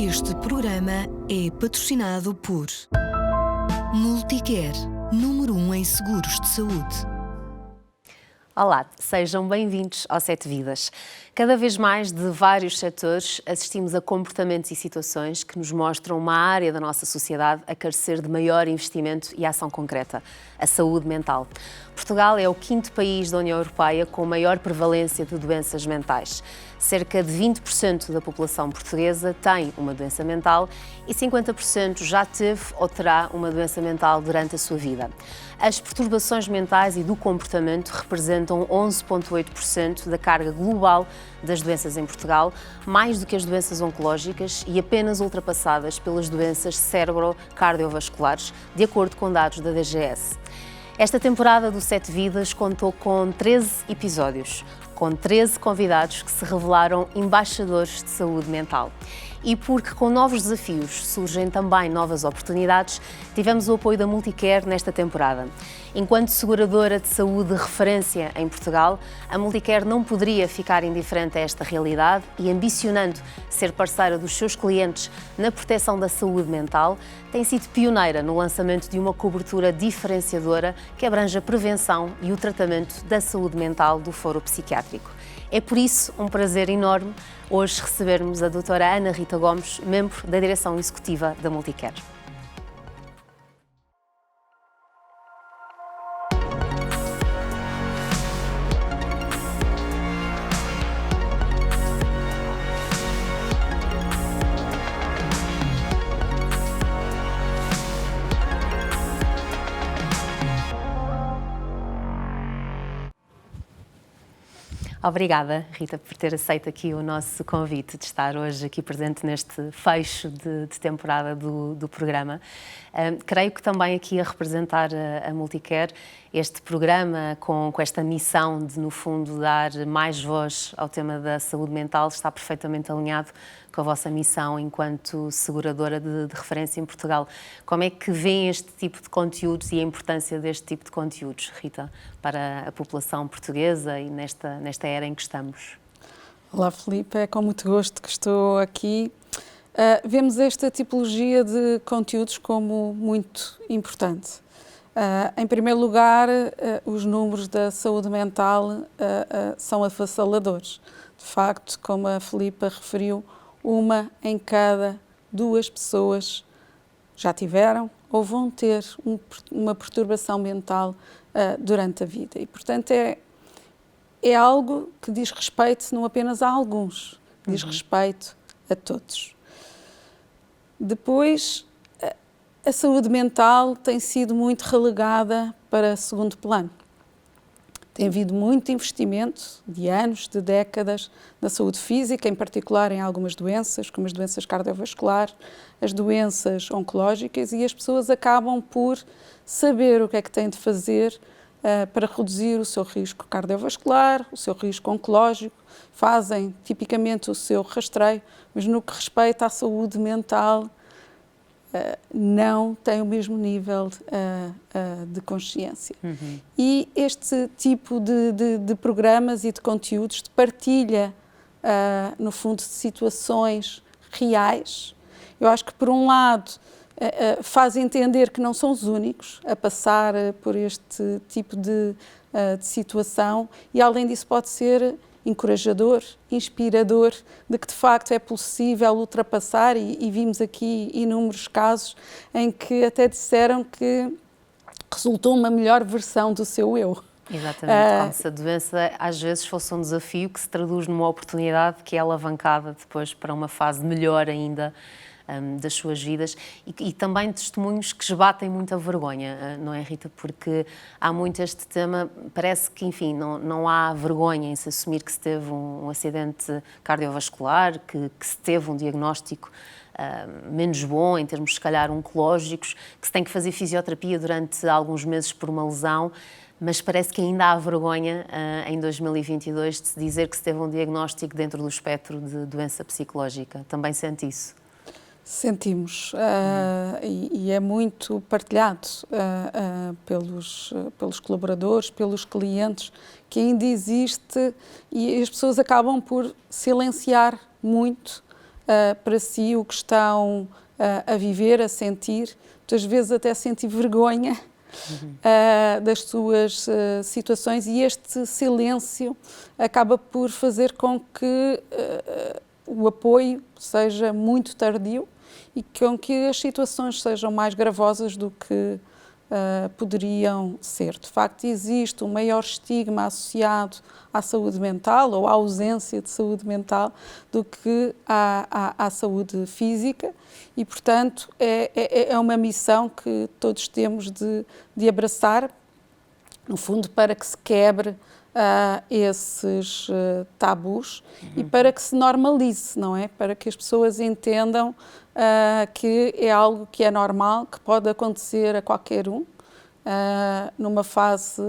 Este programa é patrocinado por Multicare, número 1 em seguros de saúde. Olá, sejam bem-vindos ao Sete Vidas. Cada vez mais, de vários setores, assistimos a comportamentos e situações que nos mostram uma área da nossa sociedade a carecer de maior investimento e ação concreta, a saúde mental. Portugal é o 5º país da União Europeia com maior prevalência de doenças mentais. Cerca de 20% da população portuguesa tem uma doença mental e 50% já teve ou terá uma doença mental durante a sua vida. As perturbações mentais e do comportamento representam 11,8% da carga global das doenças em Portugal, mais do que as doenças oncológicas e apenas ultrapassadas pelas doenças cérebro-cardiovasculares, de acordo com dados da DGS. Esta temporada do Sete Vidas contou com 13 episódios, com 13 convidados que se revelaram embaixadores de saúde mental. E porque com novos desafios surgem também novas oportunidades, tivemos o apoio da Multicare nesta temporada. Enquanto seguradora de saúde de referência em Portugal, a Multicare não poderia ficar indiferente a esta realidade e, ambicionando ser parceira dos seus clientes na proteção da saúde mental, tem sido pioneira no lançamento de uma cobertura diferenciadora que abrange a prevenção e o tratamento da saúde mental do foro psiquiátrico. É por isso um prazer enorme hoje recebermos a doutora Ana Rita Gomes, membro da direção executiva da Multicare. Obrigada, Rita, por ter aceito aqui o nosso convite de estar hoje aqui presente neste fecho de temporada do programa. Creio que também aqui a representar a Multicare, este programa com esta missão de, no fundo, dar mais voz ao tema da saúde mental está perfeitamente alinhado com a vossa missão enquanto seguradora de referência em Portugal. Como é que vêem este tipo de conteúdos e a importância deste tipo de conteúdos, Rita, para a população portuguesa e nesta era em que estamos? Olá, Filipe, é com muito gosto que estou aqui. Vemos esta tipologia de conteúdos como muito importante. Em primeiro lugar, os números da saúde mental são avassaladores. De facto, como a Filipa referiu, 1 em cada 2 pessoas já tiveram ou vão ter uma perturbação mental durante a vida. E, portanto, é algo que diz respeito não apenas a alguns, diz respeito a todos. Depois, a saúde mental tem sido muito relegada para segundo plano. Tem havido muito investimento de anos, de décadas, na saúde física, em particular em algumas doenças, como as doenças cardiovasculares, as doenças oncológicas, e as pessoas acabam por saber o que é que têm de fazer para reduzir o seu risco cardiovascular, o seu risco oncológico, fazem tipicamente o seu rastreio, mas no que respeita à saúde mental, não tem o mesmo nível de consciência. E este tipo de programas e de conteúdos de partilha, no fundo, de situações reais, eu acho que, por um lado, faz entender que não são os únicos a passar por este tipo de situação e, além disso, pode ser encorajador, inspirador, de que de facto é possível ultrapassar e vimos aqui inúmeros casos em que até disseram que resultou uma melhor versão do seu eu. Exatamente, como se a doença às vezes fosse um desafio que se traduz numa oportunidade que é alavancada depois para uma fase melhor ainda das suas vidas e também testemunhos que esbatem muita vergonha, não é, Rita? Porque há muito este tema, parece que, enfim, não há vergonha em se assumir que se teve um acidente cardiovascular, que se teve um diagnóstico menos bom, em termos, se calhar, oncológicos, que se tem que fazer fisioterapia durante alguns meses por uma lesão, mas parece que ainda há vergonha em 2022 de se dizer que se teve um diagnóstico dentro do espectro de doença psicológica. Também sente isso? Sentimos, e é muito partilhado pelos colaboradores, pelos clientes, que ainda existe e as pessoas acabam por silenciar muito para si o que estão a viver, a sentir, muitas vezes até sentir vergonha das suas situações, e este silêncio acaba por fazer com que o apoio seja muito tardio e com que as situações sejam mais gravosas do que poderiam ser. De facto, existe um maior estigma associado à saúde mental ou à ausência de saúde mental do que à saúde física, e, portanto, é uma missão que todos temos de abraçar, no fundo, para que se quebre esses tabus e para que se normalize, não é? Para que as pessoas entendam que é algo que é normal, que pode acontecer a qualquer um, numa fase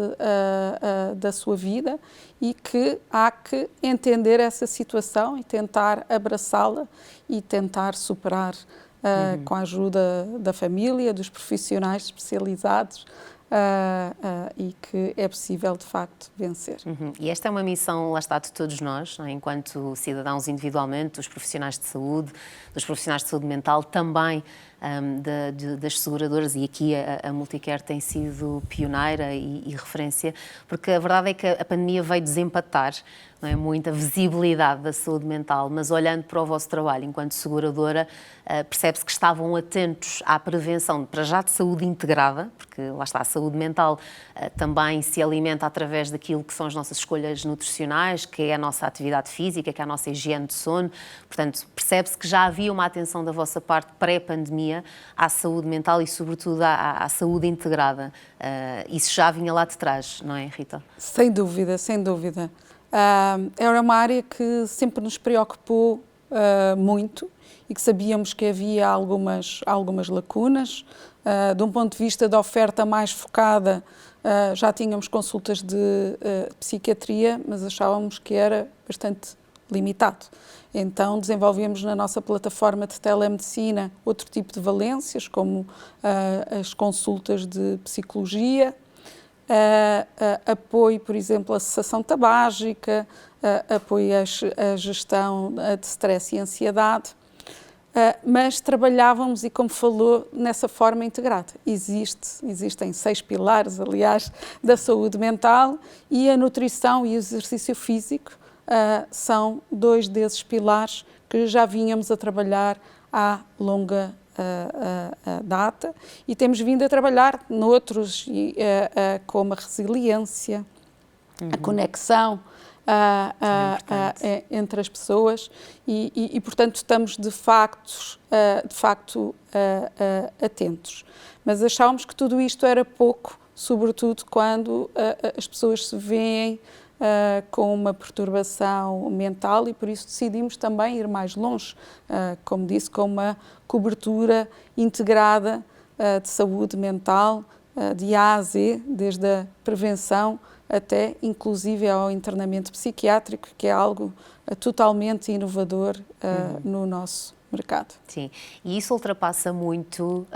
da sua vida, e que há que entender essa situação e tentar abraçá-la e tentar superar com a ajuda da família, dos profissionais especializados, e que é possível, de facto, vencer. E esta é uma missão, lá está, de todos nós, não é? Enquanto cidadãos individualmente, dos profissionais de saúde, dos profissionais de saúde mental, também das seguradoras, e aqui a Multicare tem sido pioneira e referência, porque a verdade é que a pandemia veio desempatar, não é, muita visibilidade da saúde mental, mas olhando para o vosso trabalho enquanto seguradora, percebe-se que estavam atentos à prevenção, para já de saúde integrada, porque lá está, a saúde mental também se alimenta através daquilo que são as nossas escolhas nutricionais, que é a nossa atividade física, que é a nossa higiene de sono. Portanto, percebe-se que já havia uma atenção da vossa parte pré-pandemia à saúde mental e, sobretudo, à saúde integrada. Isso já vinha lá de trás, não é, Rita? Sem dúvida, sem dúvida. Era uma área que sempre nos preocupou muito, e que sabíamos que havia algumas lacunas. De um ponto de vista da oferta mais focada, já tínhamos consultas de psiquiatria, mas achávamos que era bastante limitado. Então desenvolvemos na nossa plataforma de telemedicina outro tipo de valências, como as consultas de psicologia, apoio, por exemplo, à cessação tabágica, apoio à gestão de stress e ansiedade, mas trabalhávamos, e como falou, nessa forma integrada. Existem 6 pilares, aliás, da saúde mental, e a nutrição e o exercício físico são 2 desses pilares que já vínhamos a trabalhar há longa data, e temos vindo a trabalhar noutros, como a resiliência, a conexão entre as pessoas, e portanto estamos de facto atentos. Mas achávamos que tudo isto era pouco, sobretudo quando as pessoas se veem com uma perturbação mental, e por isso decidimos também ir mais longe, como disse, com uma cobertura integrada de saúde mental, de A a Z, desde a prevenção até, inclusive, ao internamento psiquiátrico, que é algo totalmente inovador no nosso mercado. Sim, e isso ultrapassa muito,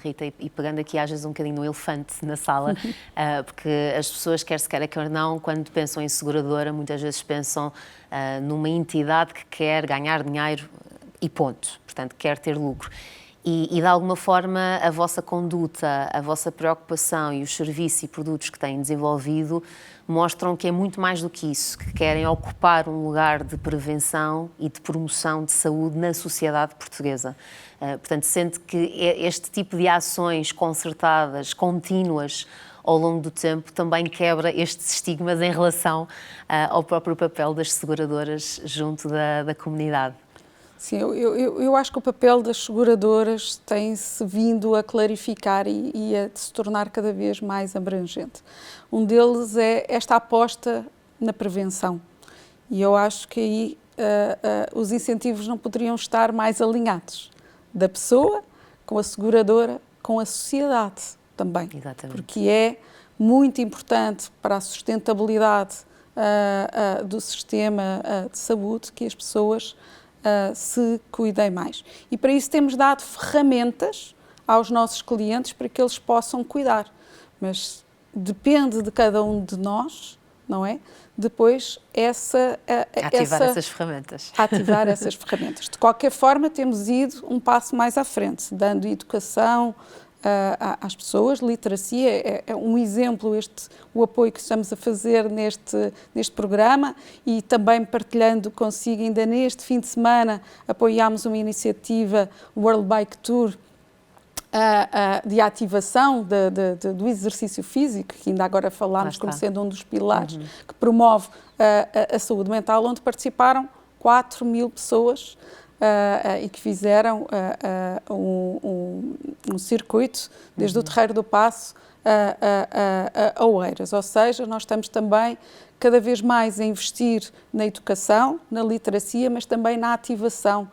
Rita, e pegando aqui às vezes um bocadinho no elefante na sala, porque as pessoas, quer se queira, quer não, quando pensam em seguradora, muitas vezes pensam numa entidade que quer ganhar dinheiro e ponto, portanto, quer ter lucro. E de alguma forma a vossa conduta, a vossa preocupação e os serviços e produtos que têm desenvolvido mostram que é muito mais do que isso, que querem ocupar um lugar de prevenção e de promoção de saúde na sociedade portuguesa. Portanto, sente que este tipo de ações concertadas, contínuas, ao longo do tempo, também quebra estes estigmas em relação ao próprio papel das seguradoras junto da comunidade. Sim, eu acho que o papel das seguradoras tem-se vindo a clarificar e a se tornar cada vez mais abrangente. Um deles é esta aposta na prevenção, e eu acho que aí os incentivos não poderiam estar mais alinhados, da pessoa com a seguradora, com a sociedade também. Exatamente. Porque é muito importante para a sustentabilidade do sistema de saúde que as pessoas se cuidem mais. E para isso temos dado ferramentas aos nossos clientes para que eles possam cuidar. Mas depende de cada um de nós não é? Depois Ativar essas ferramentas. Ativar essas ferramentas. De qualquer forma, temos ido um passo mais à frente, dando educação às pessoas, literacia, é um exemplo o apoio que estamos a fazer neste programa, e também partilhando consigo, ainda neste fim de semana, apoiámos uma iniciativa, o World Bike Tour, de ativação do exercício físico, que ainda agora falámos como sendo um dos pilares que promove a saúde mental, onde participaram 4.000 pessoas e que fizeram um circuito desde o Terreiro do Paço a Oeiras. Ou seja, nós estamos também cada vez mais a investir na educação, na literacia, mas também na ativação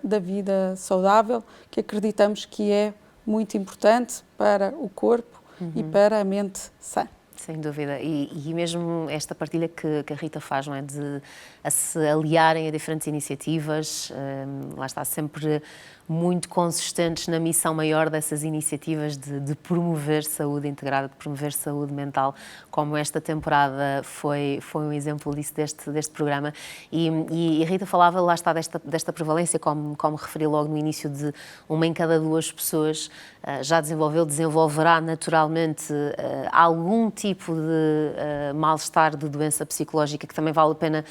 da vida saudável, que acreditamos que é muito importante para o corpo e para a mente sã. Sem dúvida. E mesmo esta partilha que a Rita faz, não é? De se aliarem a diferentes iniciativas, lá está, sempre muito consistentes na missão maior dessas iniciativas de promover saúde integrada, de promover saúde mental, como esta temporada foi um exemplo disso deste programa. E a Rita falava, lá está, desta prevalência, como referi logo no início, de 1 em cada 2 pessoas já desenvolverá naturalmente algum tipo de mal-estar, de doença psicológica, que também vale a pena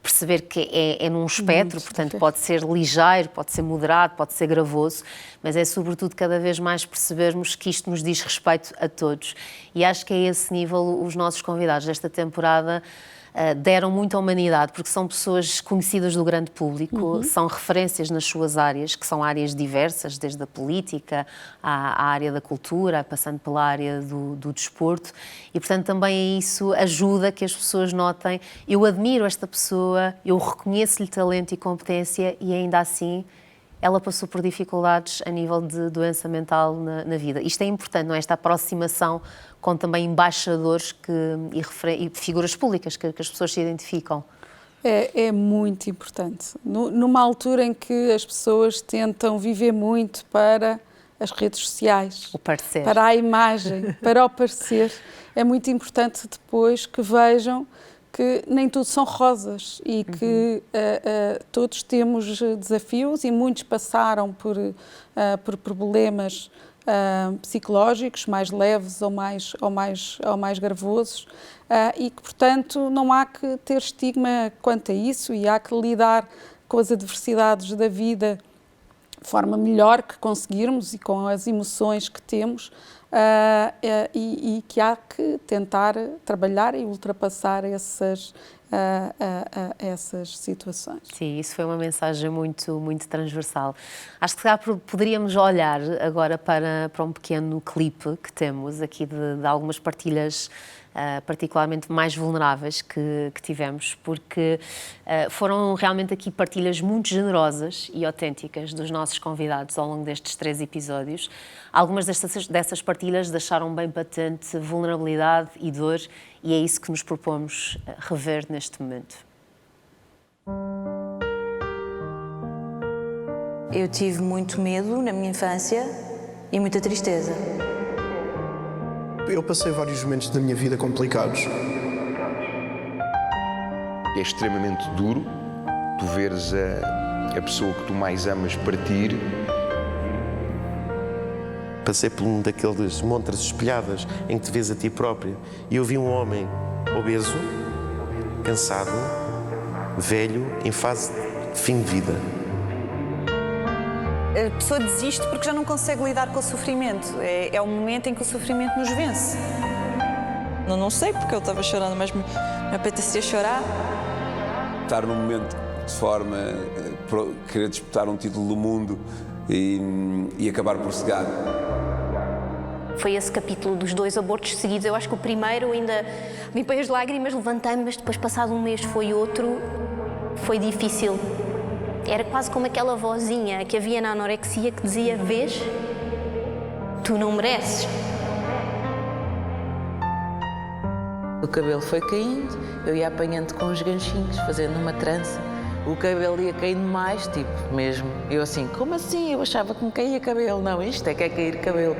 perceber que é num espectro, portanto pode ser ligeiro, pode ser moderado, pode ser gravoso, mas é sobretudo cada vez mais percebermos que isto nos diz respeito a todos. E acho que a esse nível os nossos convidados desta temporada deram muita humanidade, porque são pessoas conhecidas do grande público, são referências nas suas áreas, que são áreas diversas, desde a política à área da cultura, passando pela área do desporto, e portanto também isso ajuda que as pessoas notem: eu admiro esta pessoa, eu reconheço-lhe talento e competência, e ainda assim ela passou por dificuldades a nível de doença mental na vida. Isto é importante, não é? Esta aproximação com também embaixadores e figuras públicas que as pessoas se identificam. É muito importante. Numa altura em que as pessoas tentam viver muito para as redes sociais, o parecer, para a imagem, para o parecer, é muito importante depois que vejam que nem tudo são rosas e que todos temos desafios, e muitos passaram por problemas psicológicos mais leves ou mais gravosos, e que, portanto, não há que ter estigma quanto a isso, e há que lidar com as adversidades da vida de forma melhor que conseguirmos e com as emoções que temos, e que há que tentar trabalhar e ultrapassar essas situações. Sim, isso foi uma mensagem muito, muito transversal. Acho que poderíamos olhar agora para um pequeno clipe que temos aqui de algumas partilhas particularmente mais vulneráveis que tivemos, porque foram realmente aqui partilhas muito generosas e autênticas dos nossos convidados ao longo destes 3 episódios. Algumas dessas partilhas deixaram bem patente vulnerabilidade e dor, e é isso que nos propomos rever neste momento. Eu tive muito medo na minha infância e muita tristeza. Eu passei vários momentos da minha vida complicados. É extremamente duro tu veres a pessoa que tu mais amas partir. Passei por um daqueles montras espelhadas em que te vês a ti próprio, e eu vi um homem obeso, cansado, velho, em fase de fim de vida. A pessoa desiste porque já não consegue lidar com o sofrimento. É o momento em que o sofrimento nos vence. Não sei porque eu estava chorando, mas me apetecia chorar. Estar num momento de forma a querer disputar um título do mundo e acabar por cegar. Foi esse capítulo dos 2 abortos seguidos. Eu acho que o primeiro ainda limpei as lágrimas, levantei-me, mas depois, passado um mês, foi outro. Foi difícil. Era quase como aquela vozinha que havia na anorexia que dizia: vês, tu não mereces. O cabelo foi caindo, eu ia apanhando com os ganchinhos, fazendo uma trança. O cabelo ia caindo mais, tipo, mesmo. Eu assim, como assim? Eu achava que me caía cabelo. Não, isto é que é cair cabelo.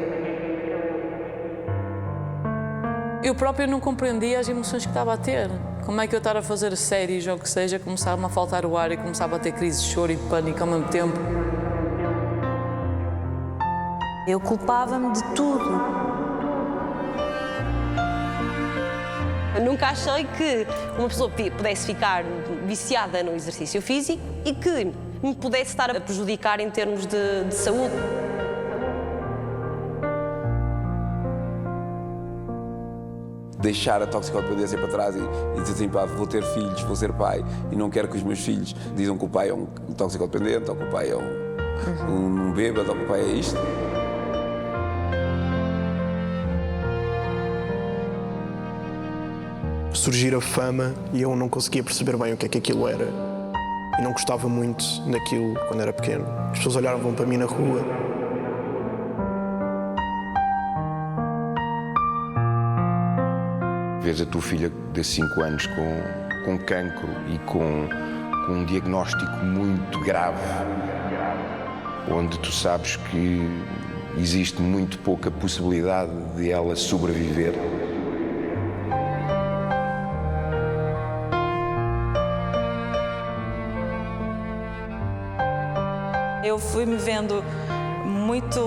eu própria não compreendia as emoções que estava a ter. Como é que eu estar a fazer séries ou o que seja, começava-me a faltar o ar e começava a ter crises de choro e de pânico ao mesmo tempo. Eu culpava-me de tudo. Eu nunca achei que uma pessoa pudesse ficar viciada no exercício físico e que me pudesse estar a prejudicar em termos de saúde. Deixar a toxicodependência para trás e dizer assim, pá, vou ter filhos, vou ser pai e não quero que os meus filhos digam que o pai é um toxicodependente ou que o pai é um bêbado ou que o pai é isto. Surgir a fama e eu não conseguia perceber bem o que é que aquilo era. E não gostava muito daquilo quando era pequeno. As pessoas olhavam para mim na rua. Vês a tua filha de 5 anos com cancro e com um diagnóstico muito grave, onde tu sabes que existe muito pouca possibilidade de ela sobreviver. Eu fui me vendo muito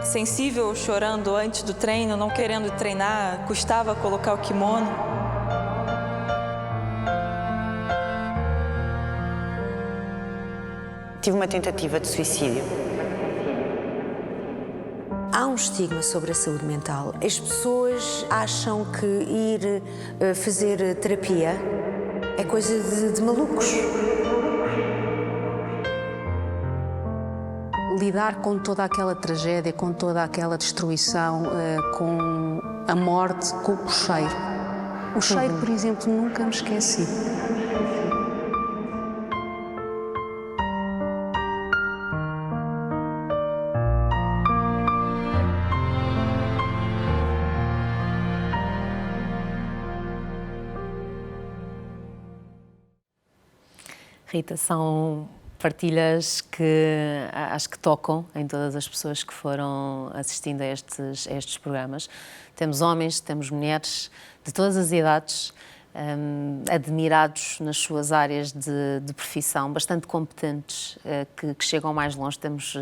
sensível, chorando antes do treino, não querendo treinar, custava colocar o kimono. Tive uma tentativa de suicídio. Há um estigma sobre a saúde mental. As pessoas acham que ir fazer terapia é coisa de malucos. Lidar com toda aquela tragédia, com toda aquela destruição, com a morte, com o cheiro. O cheiro, por exemplo, nunca me esqueci. Rita, são partilhas que acho que tocam em todas as pessoas que foram assistindo a estes programas. Temos homens, temos mulheres de todas as idades, admirados nas suas áreas de profissão, bastante competentes, que chegam mais longe. Temos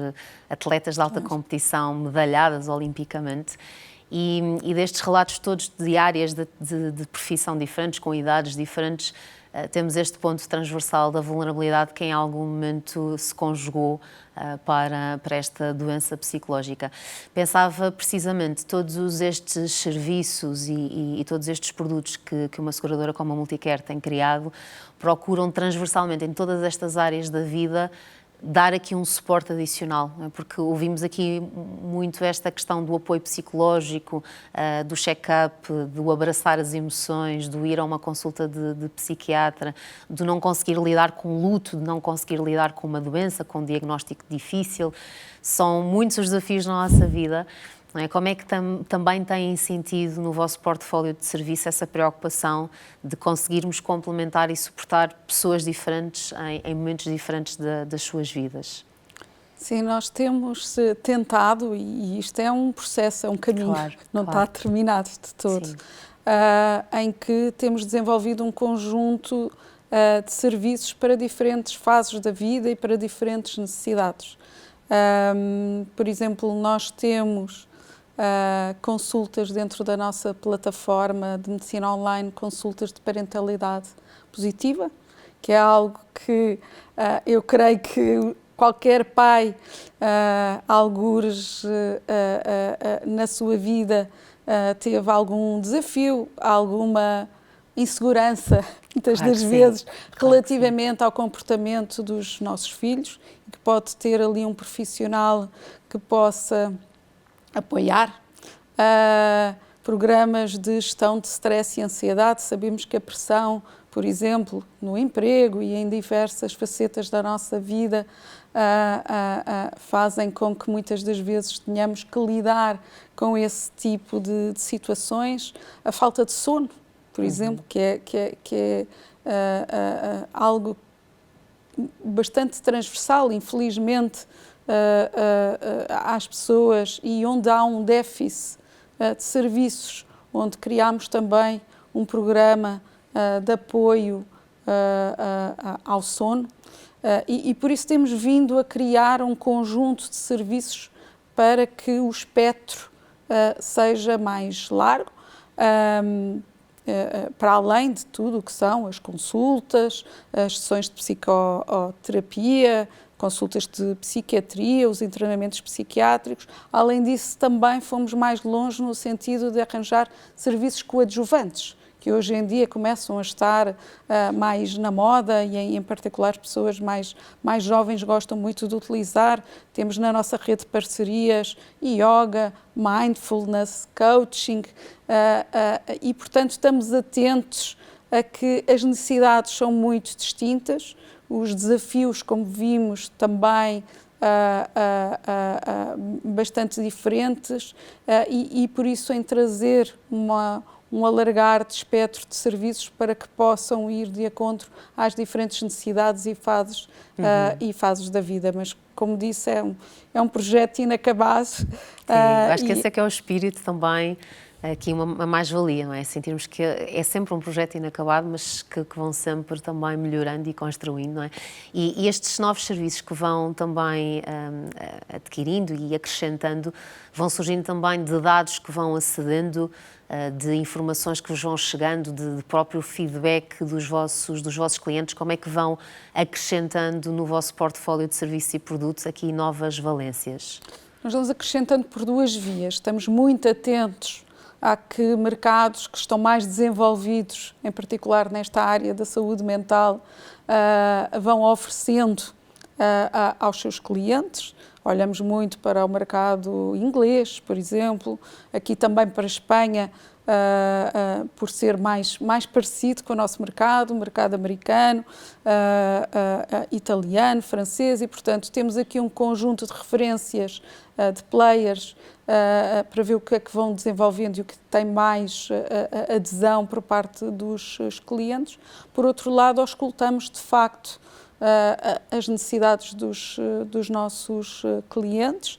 atletas de alta competição, medalhadas olimpicamente. E destes relatos todos de áreas de profissão diferentes, com idades diferentes, temos este ponto transversal da vulnerabilidade que em algum momento se conjugou para esta doença psicológica. Pensava precisamente todos estes serviços e todos estes produtos que uma seguradora como a Multicare tem criado procuram transversalmente em todas estas áreas da vida dar aqui um suporte adicional, porque ouvimos aqui muito esta questão do apoio psicológico, do check-up, do abraçar as emoções, do ir a uma consulta de psiquiatra, do não conseguir lidar com luto, de não conseguir lidar com uma doença, com um diagnóstico difícil. São muitos os desafios na nossa vida. Não é? Como é que também tem sentido no vosso portfólio de serviço essa preocupação de conseguirmos complementar e suportar pessoas diferentes em momentos diferentes das suas vidas? Sim, nós temos tentado, e isto é um processo, é um caminho, não está terminado de todo, em que temos desenvolvido um conjunto de serviços para diferentes fases da vida e para diferentes necessidades. Por exemplo, nós temos consultas dentro da nossa plataforma de medicina online, consultas de parentalidade positiva, que é algo que eu creio que qualquer pai, algures na sua vida, teve algum desafio, alguma insegurança, muitas das vezes, relativamente ao comportamento dos nossos filhos, e que pode ter ali um profissional que possa apoiar. Programas de gestão de stress e ansiedade. Sabemos que a pressão, por exemplo, no emprego e em diversas facetas da nossa vida fazem com que muitas das vezes tenhamos que lidar com esse tipo de situações. A falta de sono, por exemplo, que é algo bastante transversal, infelizmente, às pessoas, e onde há um déficit de serviços onde criámos também um programa de apoio ao sono e por isso temos vindo a criar um conjunto de serviços para que o espectro seja mais largo, para além de tudo o que são as consultas, as sessões de psicoterapia, consultas de psiquiatria, os internamentos psiquiátricos. Além disso, também fomos mais longe no sentido de arranjar serviços coadjuvantes, que hoje em dia começam a estar mais na moda e, em particular, pessoas mais jovens gostam muito de utilizar. Temos na nossa rede de parcerias yoga, mindfulness, coaching e, portanto, estamos atentos a que as necessidades são muito distintas, os desafios, como vimos, também bastante diferentes e, por isso, em trazer um alargar de espectro de serviços para que possam ir de encontro às diferentes necessidades e fases da vida. Mas, como disse, é um projeto inacabado. Sim, acho que esse é que é o espírito também, aqui uma mais-valia, não é? Sentirmos que é sempre um projeto inacabado, mas que vão sempre também melhorando e construindo, não é? E estes novos serviços que vão também adquirindo e acrescentando, vão surgindo também de dados que vão acedendo, de informações que vos vão chegando, de próprio feedback dos vossos clientes, como é que vão acrescentando no vosso portfólio de serviços e produtos aqui novas valências? Nós vamos acrescentando por duas vias. Estamos muito atentos a que mercados que estão mais desenvolvidos, em particular nesta área da saúde mental, vão oferecendo aos seus clientes. Olhamos muito para o mercado inglês, por exemplo, aqui também para a Espanha, por ser mais parecido com o nosso mercado, o mercado americano, italiano, francês, e, portanto, temos aqui um conjunto de referências de players para ver o que é que vão desenvolvendo e o que tem mais adesão por parte dos clientes. Por outro lado, auscultamos, de facto, as necessidades dos nossos clientes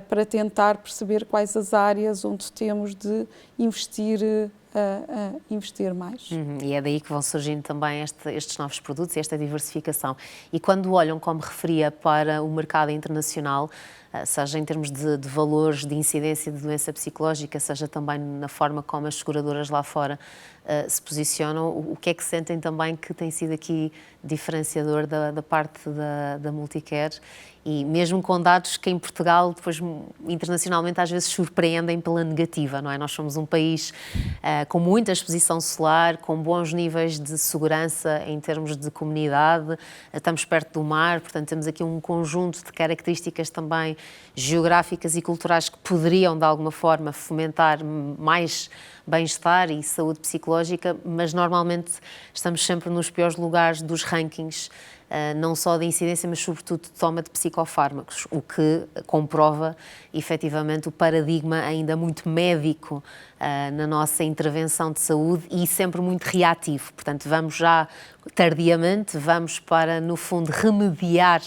para tentar perceber quais as áreas onde temos de investir mais. E é daí que vão surgindo também estes novos produtos e esta diversificação. E quando olham, como referia, para o mercado internacional, seja em termos de valores de incidência de doença psicológica, seja também na forma como as seguradoras lá fora se posicionam, o que é que sentem também que tem sido aqui diferenciador da parte da Multicare? E mesmo com dados que em Portugal, depois internacionalmente, às vezes surpreendem pela negativa, não é? Nós somos um país com muita exposição solar, com bons níveis de segurança em termos de comunidade, estamos perto do mar, portanto temos aqui um conjunto de características também geográficas e culturais que poderiam, de alguma forma, fomentar mais bem-estar e saúde psicológica, mas normalmente estamos sempre nos piores lugares dos rankings, não só de incidência, mas sobretudo de toma de psicofármacos, o que comprova efetivamente o paradigma ainda muito médico na nossa intervenção de saúde e sempre muito reativo. Portanto, vamos já tardiamente, vamos para, no fundo, remediar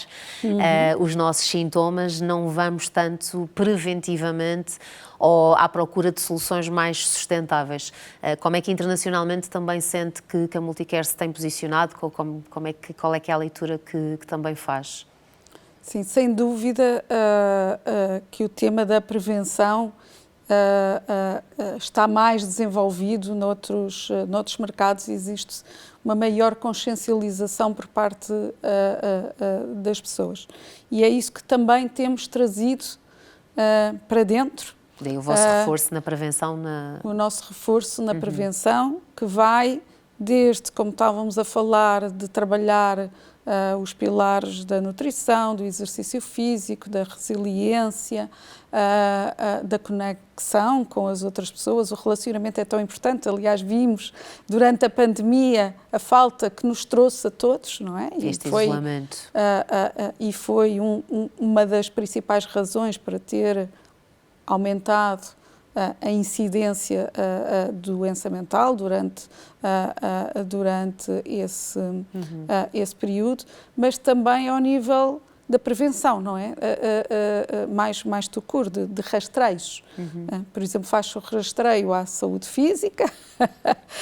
os nossos sintomas, não vamos tanto preventivamente ou à procura de soluções mais sustentáveis. Como é que internacionalmente também sente que a Multicare se tem posicionado? Qual é que é a leitura que também faz? Sim, sem dúvida que o tema da prevenção está mais desenvolvido noutros mercados, existe uma maior consciencialização por parte das pessoas. E é isso que também temos trazido para dentro. Daí o vosso reforço na prevenção? O nosso reforço na prevenção, que vai desde, como estávamos a falar, de trabalhar os pilares da nutrição, do exercício físico, da resiliência, da conexão com as outras pessoas. O relacionamento é tão importante. Aliás, vimos durante a pandemia a falta que nos trouxe a todos, não é? Este isolamento. E foi uma das principais razões para ter aumentado a incidência da doença mental durante esse período, mas também ao nível da prevenção, não é? Mais tout court, de rastreios. Por exemplo, faz o rastreio à saúde física.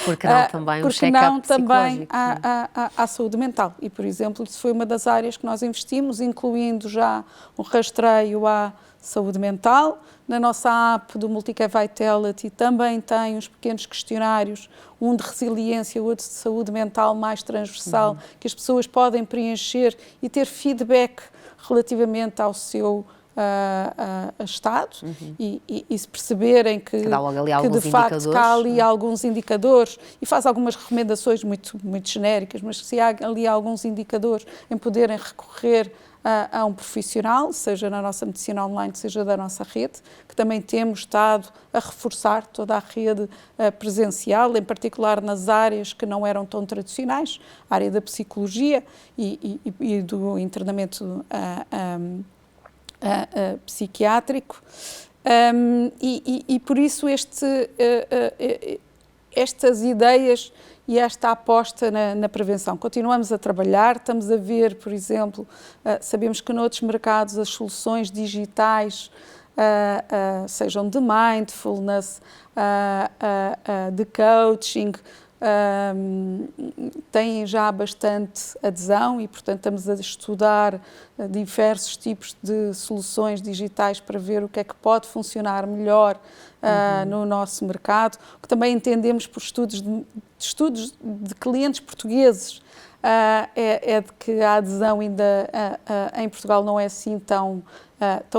Porque não também um check-up também psicológico. à saúde mental. E, por exemplo, isso foi uma das áreas que nós investimos, incluindo já um rastreio à saúde mental. Na nossa app do Multicare Vitality também tem uns pequenos questionários, um de resiliência, outro de saúde mental mais transversal, que as pessoas podem preencher e ter feedback relativamente ao seu estado e se perceberem que de facto há ali alguns indicadores e faz algumas recomendações muito genéricas, mas se há ali alguns indicadores em poderem recorrer a um profissional, seja na nossa medicina online, seja da nossa rede, que também temos estado a reforçar toda a rede presencial, em particular nas áreas que não eram tão tradicionais, a área da psicologia e do internamento psiquiátrico. E por isso estas ideias e esta aposta na prevenção. Continuamos a trabalhar, estamos a ver, por exemplo, sabemos que noutros mercados as soluções digitais, sejam de mindfulness, de coaching, têm já bastante adesão e, portanto, estamos a estudar diversos tipos de soluções digitais para ver o que é que pode funcionar melhor no nosso mercado. O que também entendemos por estudos de clientes portugueses é de que a adesão ainda em Portugal não é assim tão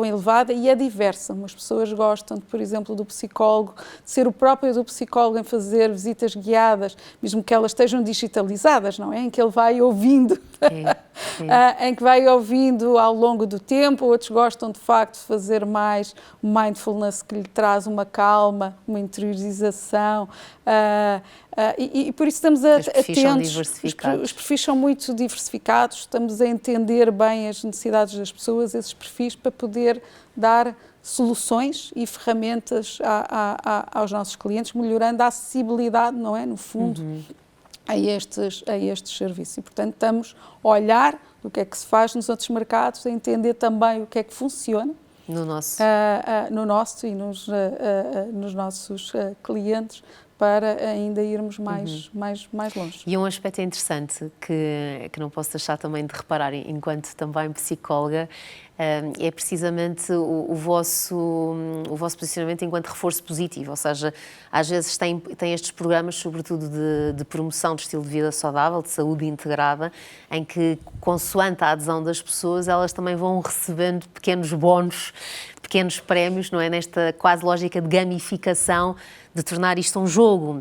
elevada e é diversa. As pessoas gostam, por exemplo, do psicólogo, de ser o próprio do psicólogo em fazer visitas guiadas, mesmo que elas estejam digitalizadas, não é? Em que ele vai ouvindo, em que vai ouvindo ao longo do tempo. Outros gostam, de facto, de fazer mais mindfulness, que lhe traz uma calma, uma interiorização. E por isso estamos atentos. Os perfis são muito diversificados, estamos a entender bem as necessidades das pessoas, esses perfis, para poder dar soluções e ferramentas aos nossos clientes, melhorando a acessibilidade, não é, no fundo, a estes serviços. E, portanto, estamos a olhar o que é que se faz nos outros mercados, a entender também o que é que funciona no nosso e nos nossos clientes, para ainda irmos mais longe. E um aspecto interessante que não posso deixar também de reparar, enquanto também psicóloga, é precisamente o vosso posicionamento enquanto reforço positivo, ou seja, às vezes tem estes programas, sobretudo de promoção de estilo de vida saudável, de saúde integrada, em que, consoante a adesão das pessoas, elas também vão recebendo pequenos bónus, pequenos prémios, não é? Nesta quase lógica de gamificação, de tornar isto um jogo,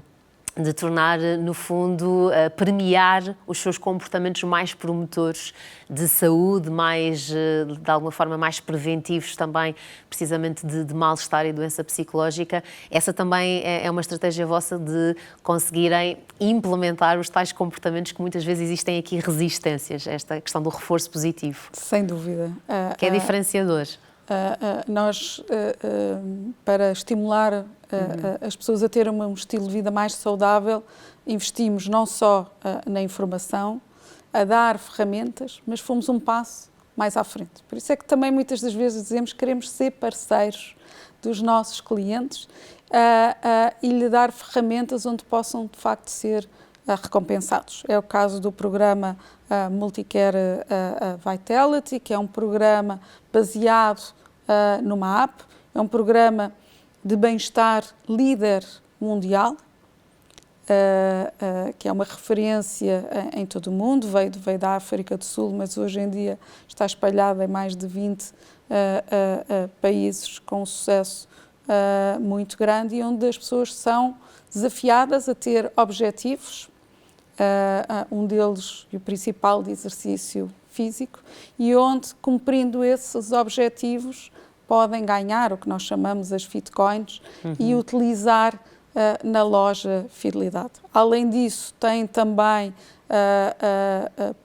de tornar, no fundo, premiar os seus comportamentos mais promotores de saúde, mais, de alguma forma, mais preventivos também, precisamente de mal-estar e doença psicológica. Essa também é uma estratégia vossa de conseguirem implementar os tais comportamentos que muitas vezes existem aqui resistências, esta questão do reforço positivo. Sem dúvida. Que é diferenciador. Nós, para estimular as pessoas a terem um estilo de vida mais saudável, investimos não só na informação, a dar ferramentas, mas fomos um passo mais à frente. Por isso é que também muitas das vezes dizemos que queremos ser parceiros dos nossos clientes e lhe dar ferramentas onde possam, de facto, ser recompensados. É o caso do programa Multicare Vitality, que é um programa baseado numa app, é um programa de bem-estar líder mundial, que é uma referência em todo o mundo, veio da África do Sul, mas hoje em dia está espalhada em mais de 20 países com um sucesso muito grande e onde as pessoas são desafiadas a ter objetivos, um deles, e o principal, de exercício físico, e onde, cumprindo esses objetivos, podem ganhar o que nós chamamos as Fitcoins e utilizar na loja Fidelidade. Além disso, tem também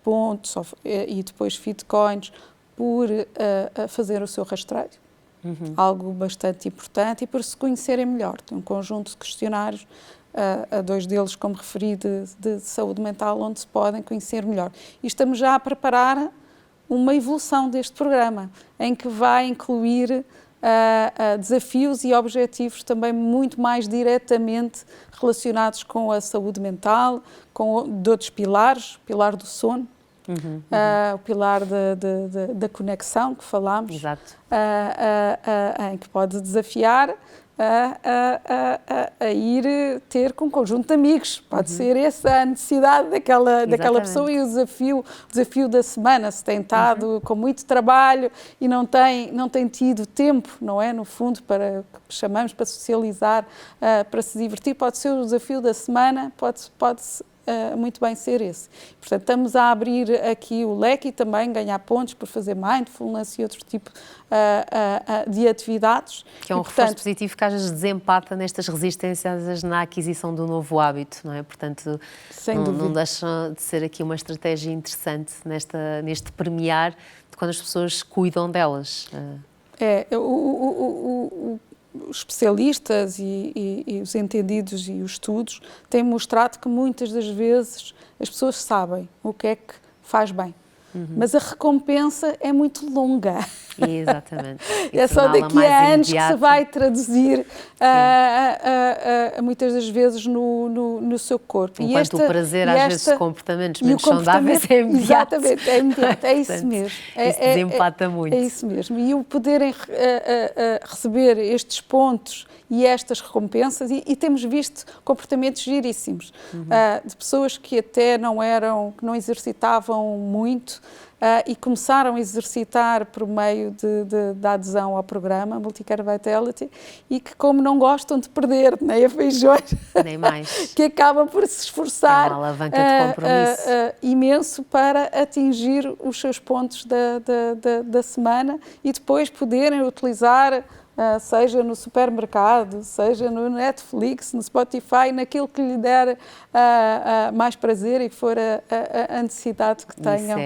pontos e depois Fitcoins por fazer o seu rastreio, algo bastante importante, e por se conhecerem melhor. Tem um conjunto de questionários, dois deles, como referi, de saúde mental, onde se podem conhecer melhor. E estamos já a preparar uma evolução deste programa, em que vai incluir desafios e objetivos também muito mais diretamente relacionados com a saúde mental, de outros pilares, o pilar do sono, o pilar da conexão que falámos, em que pode desafiar a ir ter com um conjunto de amigos. Pode ser essa a necessidade daquela pessoa e o desafio da semana, se tem estado com muito trabalho e não tem tido tempo, não é? No fundo, para chamamos para socializar, para se divertir, pode ser o desafio da semana, pode muito bem ser esse. Portanto, estamos a abrir aqui o leque e também ganhar pontos por fazer mindfulness e outro tipo de atividades. Que é um reforço positivo que às vezes desempata nestas resistências na aquisição do novo hábito, não é? Portanto, não deixa de ser aqui uma estratégia interessante neste premiar de quando as pessoas cuidam delas. Os especialistas e os entendidos e os estudos têm mostrado que muitas das vezes as pessoas sabem o que é que faz bem, mas a recompensa é muito longa. Exatamente. É só daqui a anos que se vai traduzir muitas das vezes no seu corpo. Enquanto o prazer, às vezes, comportamentos menos saudáveis é imediato. Exatamente, é imediato, é isso mesmo. Isso desempata muito. É isso mesmo. E o poderem receber estes pontos e estas recompensas, e temos visto comportamentos giríssimos, de pessoas que até que não exercitavam muito, e começaram a exercitar por meio da adesão ao programa Multicare Vitality, e que, como não gostam de perder nem a feijões, nem mais, que acabam por se esforçar uma alavanca de compromisso imenso para atingir os seus pontos da semana e depois poderem utilizar, seja no supermercado, seja no Netflix, no Spotify, naquilo que lhe der mais prazer e que for a necessidade que tenham.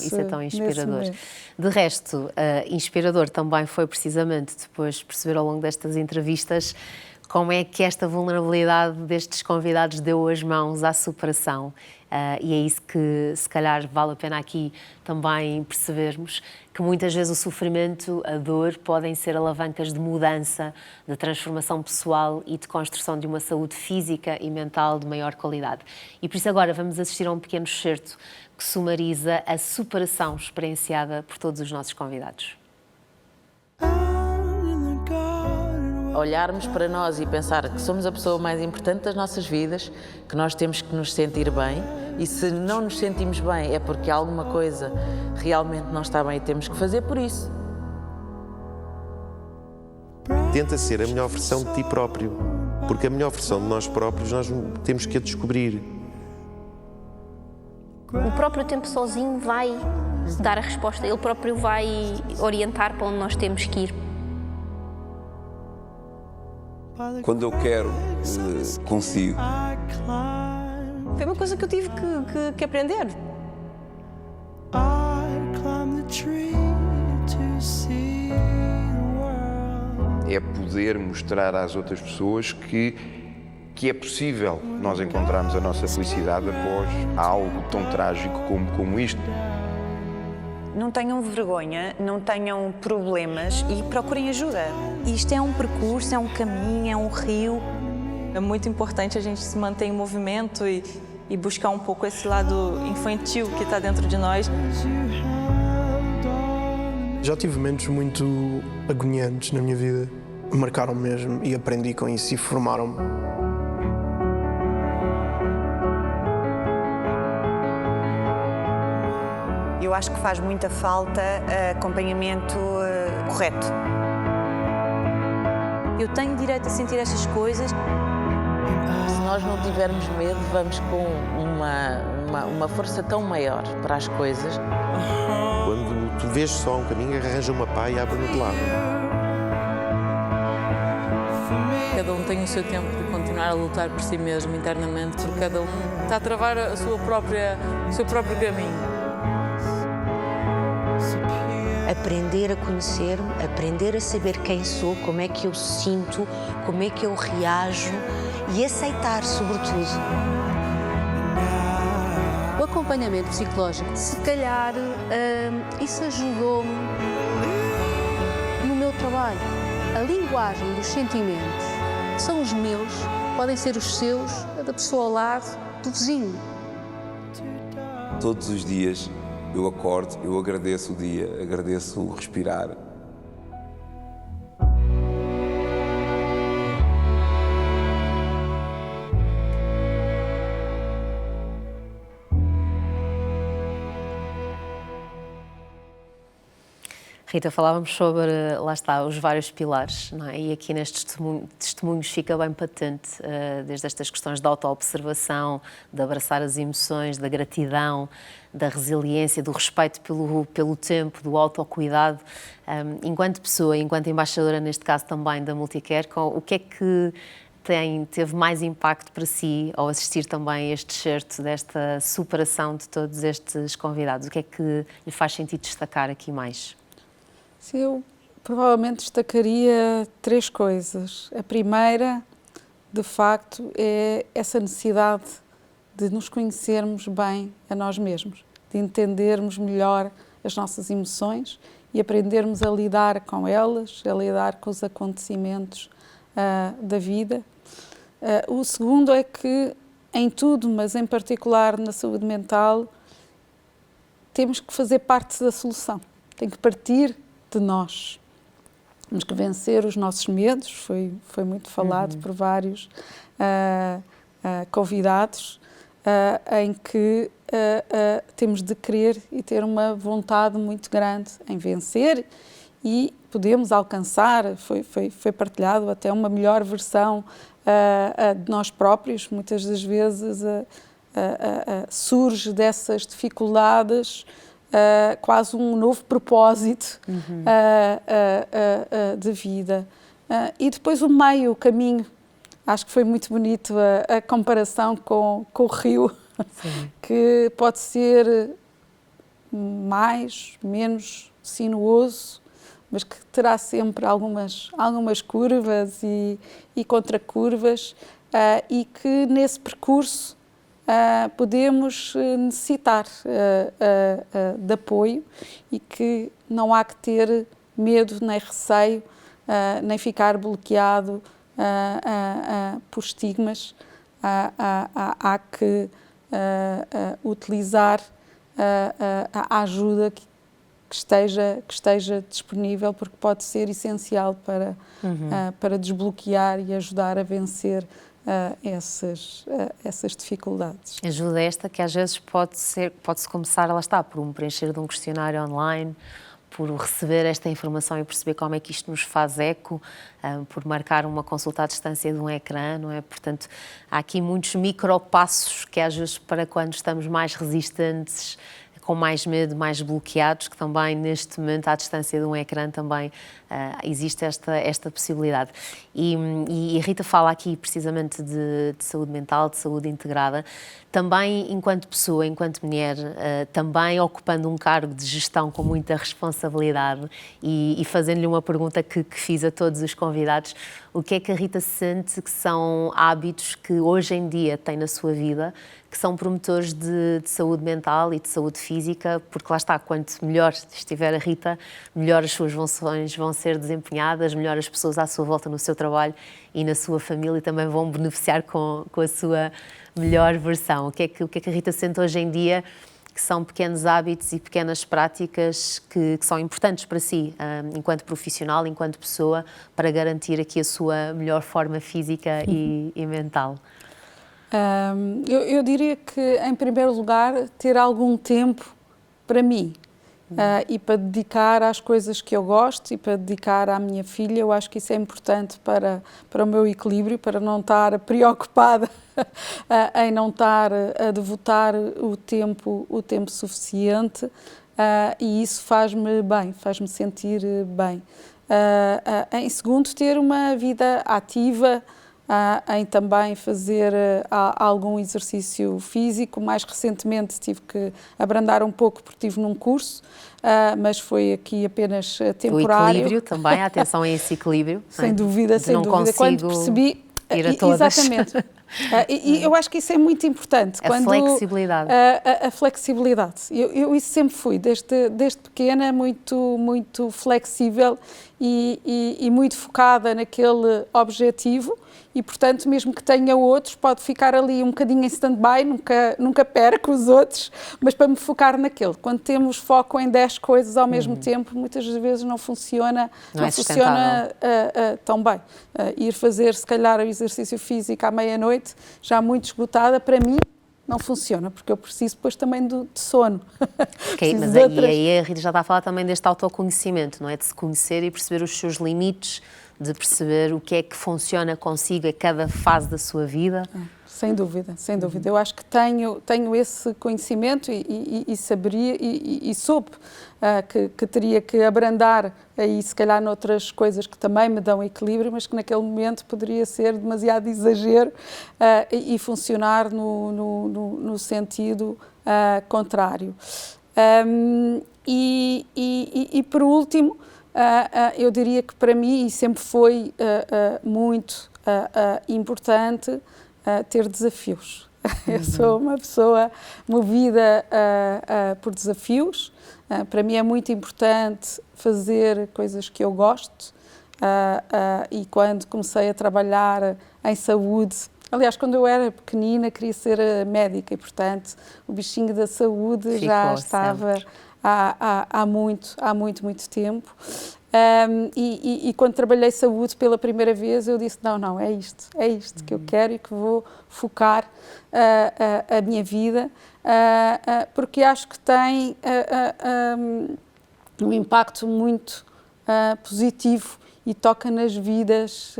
Isso é tão inspirador. De resto, inspirador também foi precisamente depois perceber ao longo destas entrevistas como é que esta vulnerabilidade destes convidados deu as mãos à superação. E é isso que, se calhar, vale a pena aqui também percebermos, que muitas vezes o sofrimento, a dor, podem ser alavancas de mudança, de transformação pessoal e de construção de uma saúde física e mental de maior qualidade. E por isso agora vamos assistir a um pequeno excerto que sumariza a superação experienciada por todos os nossos convidados. Olharmos para nós e pensar que somos a pessoa mais importante das nossas vidas, que nós temos que nos sentir bem, e se não nos sentimos bem é porque alguma coisa realmente não está bem e temos que fazer por isso. Tenta ser a melhor versão de ti próprio, porque a melhor versão de nós próprios nós temos que a descobrir. O próprio tempo sozinho vai dar a resposta, ele próprio vai orientar para onde nós temos que ir. Quando eu quero, consigo. Foi uma coisa que eu tive que aprender. É poder mostrar às outras pessoas que é possível nós encontrarmos a nossa felicidade após algo tão trágico como isto. Não tenham vergonha, não tenham problemas e procurem ajuda. Isto é um percurso, é um caminho, é um rio. É muito importante a gente se manter em movimento e buscar um pouco esse lado infantil que está dentro de nós. Já tive momentos muito agoniantes na minha vida. Marcaram-me mesmo e aprendi com isso e formaram-me. Eu acho que faz muita falta acompanhamento correto. Eu tenho direito a sentir estas coisas. Se nós não tivermos medo, vamos com uma força tão maior para as coisas. Quando tu vês só um caminho, arranja uma pá e abre no outro lado. Cada um tem o seu tempo de continuar a lutar por si mesmo internamente, porque cada um está a travar o seu próprio caminho. Aprender a conhecer-me, aprender a saber quem sou, como é que eu sinto, como é que eu reajo e aceitar, sobretudo. O acompanhamento psicológico. Se calhar isso ajudou-me no meu trabalho. A linguagem dos sentimentos são os meus, podem ser os seus, a da pessoa ao lado, do vizinho. Todos os dias eu acordo, eu agradeço o dia, agradeço o respirar. Rita, falávamos sobre, lá está, os vários pilares, não é? E aqui nestes testemunhos fica bem patente, desde estas questões da autoobservação, de abraçar as emoções, da gratidão, da resiliência, do respeito pelo tempo, do autocuidado. Enquanto pessoa, enquanto embaixadora, neste caso também da Multicare, o que é que teve mais impacto para si ao assistir também a este excerto desta superação de todos estes convidados? O que é que lhe faz sentido destacar aqui mais? Eu provavelmente destacaria 3 coisas. A primeira, de facto, é essa necessidade de nos conhecermos bem a nós mesmos, de entendermos melhor as nossas emoções e aprendermos a lidar com elas, a lidar com os acontecimentos da vida. O segundo é que, em tudo, mas em particular na saúde mental, temos que fazer parte da solução. Tem que partir de nós. Temos que vencer os nossos medos, foi muito falado por vários convidados, em que temos de querer e ter uma vontade muito grande em vencer e podemos alcançar, foi partilhado até uma melhor versão de nós próprios. Muitas das vezes surge dessas dificuldades quase um novo propósito de vida. E depois o meio, o caminho. Acho que foi muito bonito a comparação com o rio, que pode ser mais, menos sinuoso, mas que terá sempre algumas curvas e contracurvas, e que nesse percurso podemos necessitar de apoio e que não há que ter medo nem receio, nem ficar bloqueado por estigmas. Há que utilizar a ajuda que esteja disponível, porque pode ser essencial para desbloquear e ajudar a vencer essas dificuldades. Ajuda esta que às vezes pode-se começar, lá está, por preencher de um questionário online, por receber esta informação e perceber como é que isto nos faz eco, por marcar uma consulta à distância de um ecrã, não é? Portanto, há aqui muitos micropassos que às vezes, para quando estamos mais resistentes, com mais medo, mais bloqueados, que também neste momento à distância de um ecrã também existe esta possibilidade. E a Rita fala aqui precisamente de saúde mental, de saúde integrada, também enquanto pessoa, enquanto mulher, também ocupando um cargo de gestão com muita responsabilidade e fazendo-lhe uma pergunta que fiz a todos os convidados: o que é que a Rita sente que são hábitos que hoje em dia tem na sua vida, que são promotores de saúde mental e de saúde física? Porque lá está, quanto melhor estiver a Rita, melhor as suas funções vão ser desempenhadas, melhor as pessoas à sua volta no seu trabalho e na sua família também vão beneficiar com a sua melhor versão. O que é que a Rita sente hoje em dia que são pequenos hábitos e pequenas práticas que são importantes para si, enquanto profissional, enquanto pessoa, para garantir aqui a sua melhor forma física e mental? Eu diria que, em primeiro lugar, ter algum tempo para mim e para dedicar às coisas que eu gosto e para dedicar à minha filha. Eu acho que isso é importante para o meu equilíbrio, para não estar preocupada em não estar a devotar o tempo suficiente, e isso faz-me bem, faz-me sentir bem. Em segundo, ter uma vida ativa, em também fazer algum exercício físico. Mais recentemente tive que abrandar um pouco porque estive num curso, mas foi aqui apenas temporário. O equilíbrio também, a atenção a esse equilíbrio. Sem dúvida, sem dúvida. Quando percebi ir a todas. Exatamente. E eu acho que isso é muito importante. Flexibilidade. A flexibilidade. Eu isso sempre fui, desde pequena, muito flexível e muito focada naquele objetivo. E, portanto, mesmo que tenha outros, pode ficar ali um bocadinho em stand-by, nunca perco os outros, mas para me focar naquele. Quando temos foco em 10 coisas ao mesmo tempo, muitas vezes não funciona tão bem. Ir fazer, se calhar, o exercício físico à meia-noite, já muito esgotada, para mim, não funciona, porque eu preciso depois também de sono. Okay, mas aí a Rita já está a falar também deste autoconhecimento, não é? De se conhecer e perceber os seus limites, de perceber o que é que funciona consigo a cada fase da sua vida. Sem dúvida, sem dúvida. Eu acho que tenho esse conhecimento e saberia e soube que teria que abrandar aí, se calhar, noutras coisas que também me dão equilíbrio, mas que naquele momento poderia ser demasiado exagero e funcionar no sentido contrário. E por último, eu diria que para mim, e sempre foi muito importante, ter desafios. Eu sou uma pessoa movida por desafios. Para mim é muito importante fazer coisas que eu gosto e quando comecei a trabalhar em saúde, aliás, quando eu era pequenina queria ser médica e, portanto, o bichinho da saúde já estava há muito tempo. E quando trabalhei saúde pela primeira vez, eu disse, não, é isto que eu quero e que vou focar a minha vida, porque acho que tem um impacto muito positivo e toca nas vidas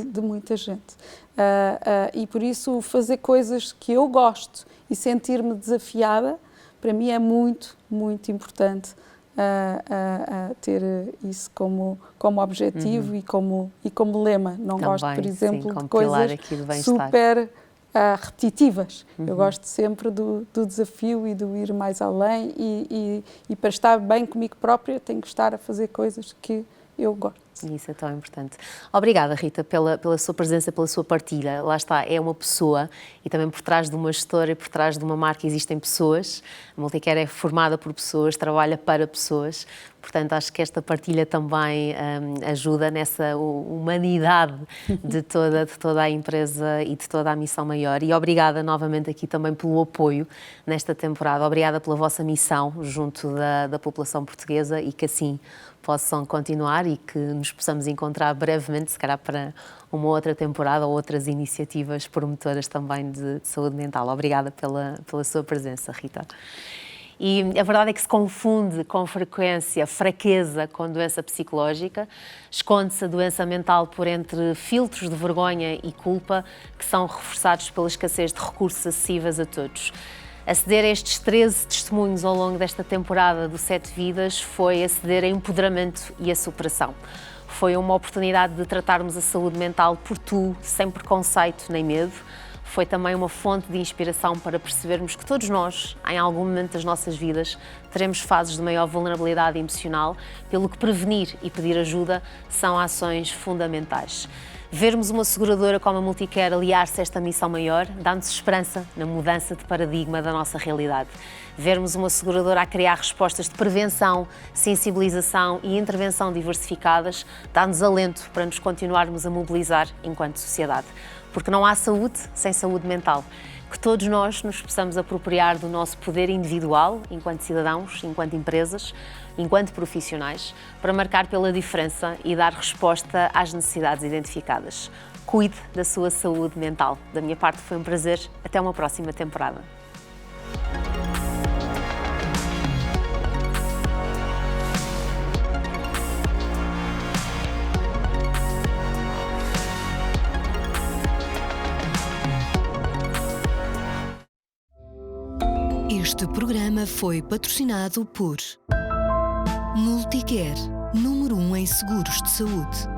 de muita gente. E por isso fazer coisas que eu gosto e sentir-me desafiada, para mim é muito importante. Ter isso como objetivo e como lema. Não também, gosto, por exemplo, de coisas super repetitivas. Eu gosto sempre do desafio e do ir mais além e para estar bem comigo própria tenho que estar a fazer coisas que eu gosto. Isso é tão importante. Obrigada, Rita, pela sua presença, pela sua partilha. Lá está, é uma pessoa e também por trás de uma gestora e por trás de uma marca existem pessoas. A Multicare é formada por pessoas, trabalha para pessoas. Portanto, acho que esta partilha também ajuda nessa humanidade de toda a empresa e de toda a missão maior. E obrigada novamente aqui também pelo apoio nesta temporada. Obrigada pela vossa missão junto da população portuguesa e que assim possam continuar e que nos possamos encontrar brevemente, se calhar para uma outra temporada ou outras iniciativas promotoras também de saúde mental. Obrigada pela sua presença, Rita. E a verdade é que se confunde com frequência fraqueza com doença psicológica, esconde-se a doença mental por entre filtros de vergonha e culpa que são reforçados pela escassez de recursos acessíveis a todos. Aceder a estes 13 testemunhos ao longo desta temporada do 7 Vidas foi aceder a empoderamento e a superação. Foi uma oportunidade de tratarmos a saúde mental por tu, sem preconceito nem medo. Foi também uma fonte de inspiração para percebermos que todos nós, em algum momento das nossas vidas, teremos fases de maior vulnerabilidade emocional, pelo que prevenir e pedir ajuda são ações fundamentais. Vermos uma seguradora como a Multicare aliar-se a esta missão maior dá-nos esperança na mudança de paradigma da nossa realidade. Vermos uma seguradora a criar respostas de prevenção, sensibilização e intervenção diversificadas dá-nos alento para nos continuarmos a mobilizar enquanto sociedade. Porque não há saúde sem saúde mental. Que todos nós nos possamos apropriar do nosso poder individual, enquanto cidadãos, enquanto empresas, enquanto profissionais, para marcar pela diferença e dar resposta às necessidades identificadas. Cuide da sua saúde mental. Da minha parte foi um prazer. Até uma próxima temporada. Este programa foi patrocinado por Multicare, número 1 em seguros de saúde.